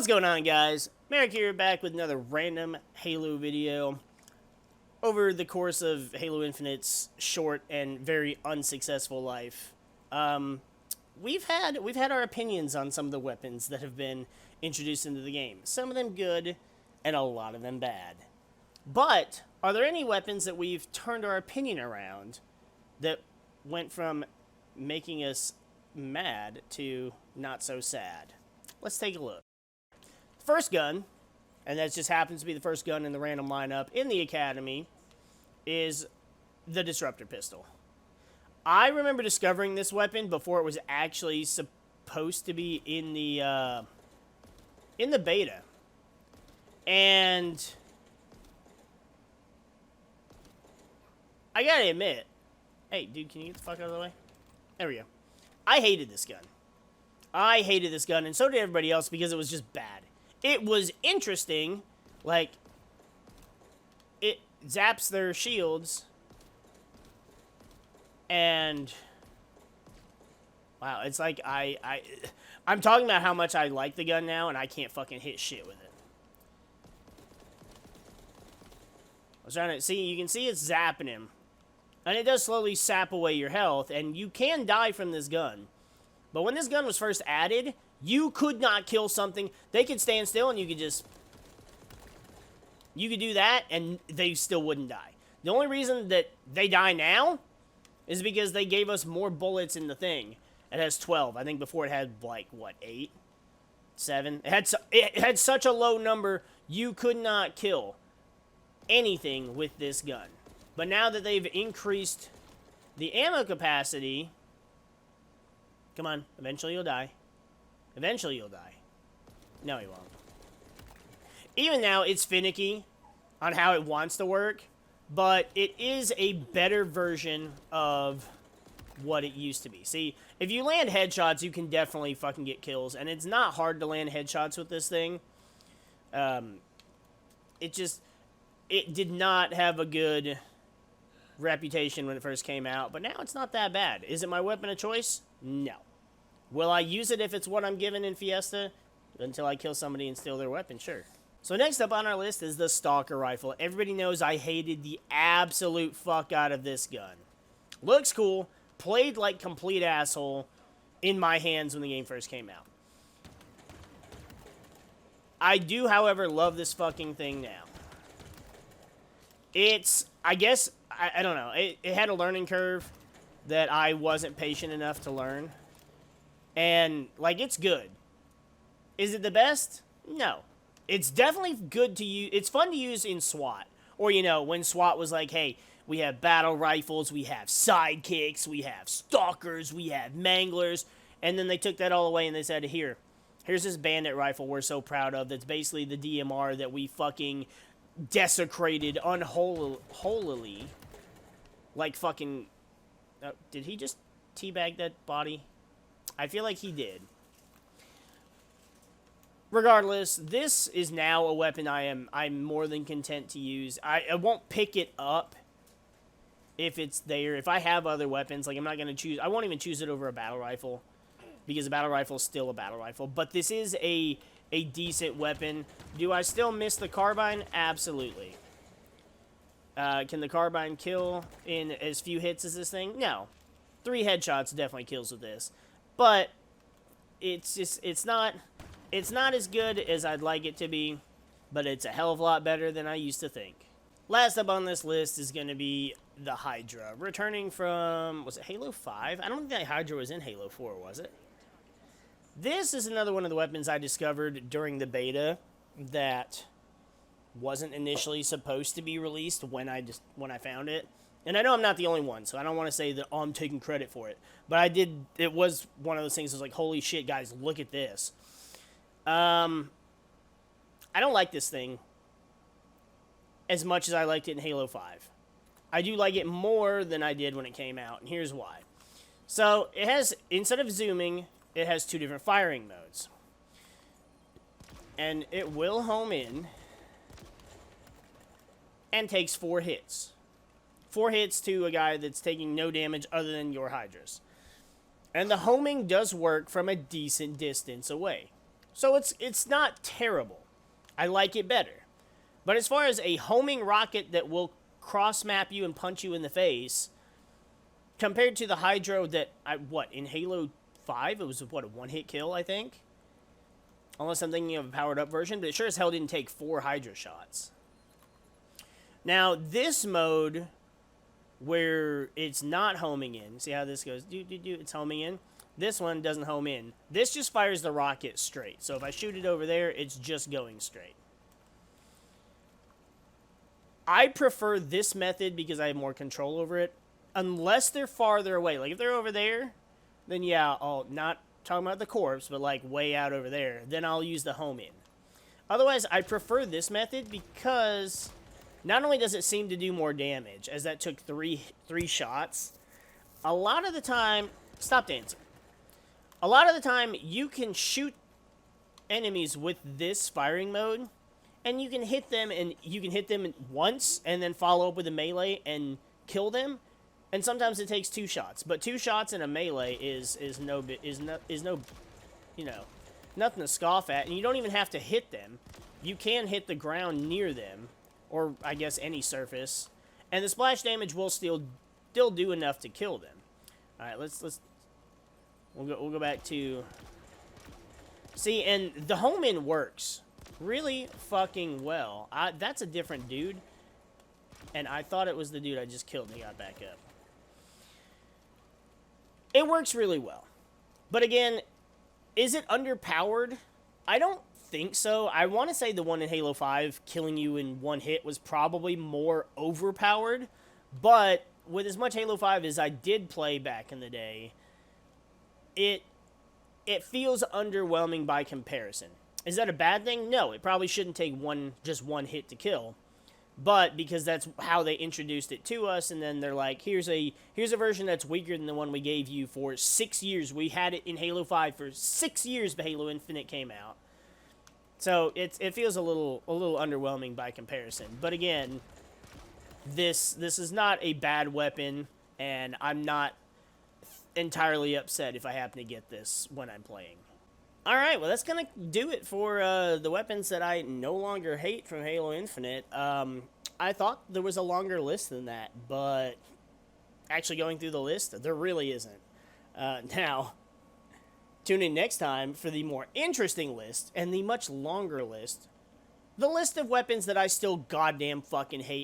What's going on, guys? MariK here, back with another random Halo video. Over the course of Halo Infinite's short and very unsuccessful life, we've had our opinions on some of the weapons that have been introduced into the game. Some of them good, and a lot of them bad. But are there any weapons that we've turned our opinion around that went from making us mad to not so sad? Let's take a look. First gun, and that just happens to be the first gun in the random lineup in the Academy, is the Disruptor Pistol. I remember discovering this weapon before it was actually supposed to be in the beta. And I gotta admit, hey, dude, can you get the fuck out of the way? There we go. I hated this gun. I hated this gun, and so did everybody else because it was just bad. It was interesting, like, it zaps their shields, and, wow, it's like, I'm talking about how much I like the gun now, and I can't fucking hit shit with it. I was trying to, see, you can see it's zapping him, and it does slowly sap away your health, and you can die from this gun. But when this gun was first added, you could not kill something. They could stand still and you could do that and they still wouldn't die. The only reason that they die now is because they gave us more bullets in the thing. It has 12. I think before it had, like, what, 8? 7? It had such a low number, you could not kill anything with this gun. But now that they've increased the ammo capacity, come on, eventually you'll die. Eventually you'll die. No, he won't. Even now, it's finicky on how it wants to work, but it is a better version of what it used to be. See, if you land headshots, you can definitely fucking get kills, and it's not hard to land headshots with this thing. It did not have a good reputation when it first came out, but now it's not that bad. Is it my weapon of choice? No. Will I use it if it's what I'm given in Fiesta? Until I kill somebody and steal their weapon, sure. So next up on our list is the Stalker Rifle. Everybody knows I hated the absolute fuck out of this gun. Looks cool, played like complete asshole in my hands when the game first came out. I do, however, love this fucking thing now. It's, I guess, I don't know, it had a learning curve that I wasn't patient enough to learn. And, like, it's good. Is it the best? No. It's definitely good to use. It's fun to use in SWAT. Or, you know, when SWAT was like, hey, we have battle rifles, we have sidekicks, we have stalkers, we have manglers. And then they took that all away and they said, here's this bandit rifle we're so proud of that's basically the DMR that we fucking desecrated unholily. Like fucking... did he just teabag that body? I feel like he did. Regardless, this is now a weapon I'm more than content to use. I won't pick it up if it's there. If I have other weapons, like I'm not gonna choose. I won't even choose it over a battle rifle because a battle rifle is still a battle rifle. But this is a decent weapon. Do I still miss the carbine? Absolutely. Can the carbine kill in as few hits as this thing? No. 3 headshots definitely kills with this. But it's just, it's not as good as I'd like it to be, but it's a hell of a lot better than I used to think. Last up on this list is going to be the Hydra. Returning from, was it Halo 5? I don't think that Hydra was in Halo 4, was it? This is another one of the weapons I discovered during the beta that wasn't initially supposed to be released when I found it. And I know I'm not the only one, so I don't want to say that I'm taking credit for it. But I did, it was one of those things that was like, holy shit, guys, look at this. I don't like this thing as much as I liked it in Halo 5. I do like it more than I did when it came out, and here's why. So, it has, instead of zooming, it has 2 different firing modes. And it will home in and takes 4 hits. 4 hits to a guy that's taking no damage other than your Hydras. And the homing does work from a decent distance away. So it's not terrible. I like it better. But as far as a homing rocket that will cross map you and punch you in the face, compared to the Hydro that in Halo 5 it was a one-hit kill, I think. Unless I'm thinking of a powered up version, but it sure as hell didn't take 4 Hydra shots. Now, this mode where it's not homing in, see how this goes? It's homing in. This one doesn't home in. This just fires the rocket straight. So if I shoot it over there, it's just going straight. I prefer this method because I have more control over it. Unless they're farther away. Like if they're over there, then yeah, I'll not talking about the corpse, but like way out over there. Then I'll use the home in. Otherwise, I prefer this method because not only does it seem to do more damage, as that took three shots, a lot of the time, stop dancing. A lot of the time, you can shoot enemies with this firing mode, and you can hit them, once, and then follow up with a melee and kill them. And sometimes it takes 2 shots, but 2 shots in a melee is nothing to scoff at, and you don't even have to hit them. You can hit the ground near them, or I guess any surface, and the splash damage will still do enough to kill them. All right, we'll go back to see, and the home in works really fucking well. That's a different dude, and I thought it was the dude I just killed and he got back up. It works really well. But again, is it underpowered? I don't think so. I want to say the one in Halo 5 killing you in one hit was probably more overpowered. But with as much Halo 5 as I did play back in the day, it feels underwhelming by comparison. Is that a bad thing? No, it probably shouldn't take just one hit to kill. But because that's how they introduced it to us, and then they're like, here's a version that's weaker than the one we gave you for 6 years. We had it in Halo 5 for 6 years, but Halo Infinite came out. So it feels a little underwhelming by comparison. But again, this is not a bad weapon, and I'm not entirely upset if I happen to get this when I'm playing. Alright, well that's gonna do it for the weapons that I no longer hate from Halo Infinite. I thought there was a longer list than that, but actually going through the list, there really isn't. Now, tune in next time for the more interesting list and the much longer list. The list of weapons that I still goddamn fucking hate